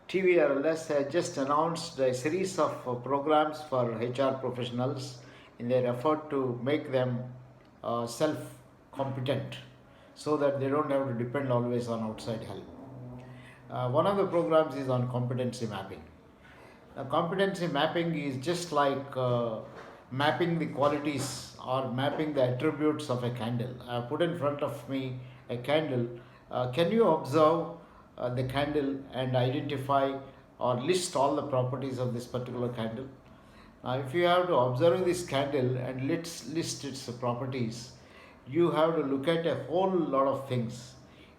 TVRLS has just announced a series of programs for HR professionals in their effort to make them self-competent so that they don't have to depend always on outside help. One of the programs is on competency mapping. Competency mapping is just like mapping the qualities or mapping the attributes of a candle. I have put in front of me a candle. Can you observe the candle and identify or list all the properties of this particular candle? If you have to observe this candle and let's list its properties, you have to look at a whole lot of things.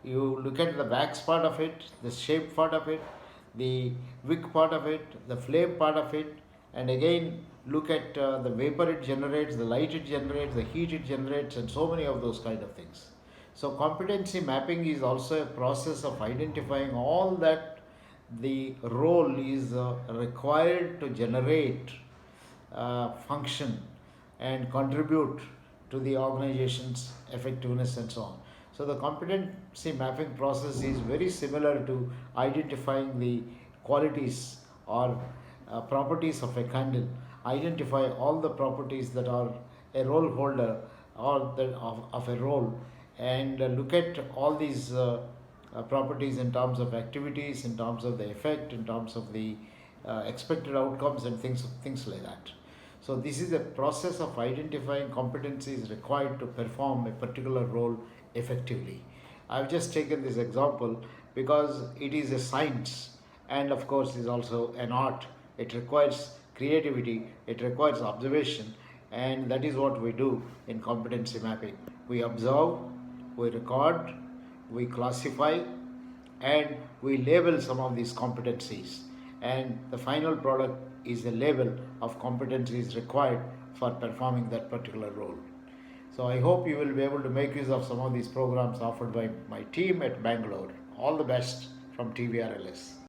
You look at the wax part of it, the shape part of it, the wick part of it, the flame part of it, and again look at the vapor it generates, the light it generates, the heat it generates, and so many of those kind of things. So competency mapping is also a process of identifying all that the role is required to generate function and contribute to the organization's effectiveness and so on. So the competency mapping process is very similar to identifying the qualities or properties of a candle. Identify all the properties that are a role holder or that of a role, and look at all these properties in terms of activities, in terms of the effect, in terms of the expected outcomes and things like that. So this is a process of identifying competencies required to perform a particular role effectively. I've just taken this example because it is a science and of course is also an art. It requires creativity, it requires observation, and that is what we do in competency mapping. We observe, we record, we classify, and we label some of these competencies, and the final product is a label of competencies required for performing that particular role. So I hope you will be able to make use of some of these programs offered by my team at Bangalore. All the best from TVRLS.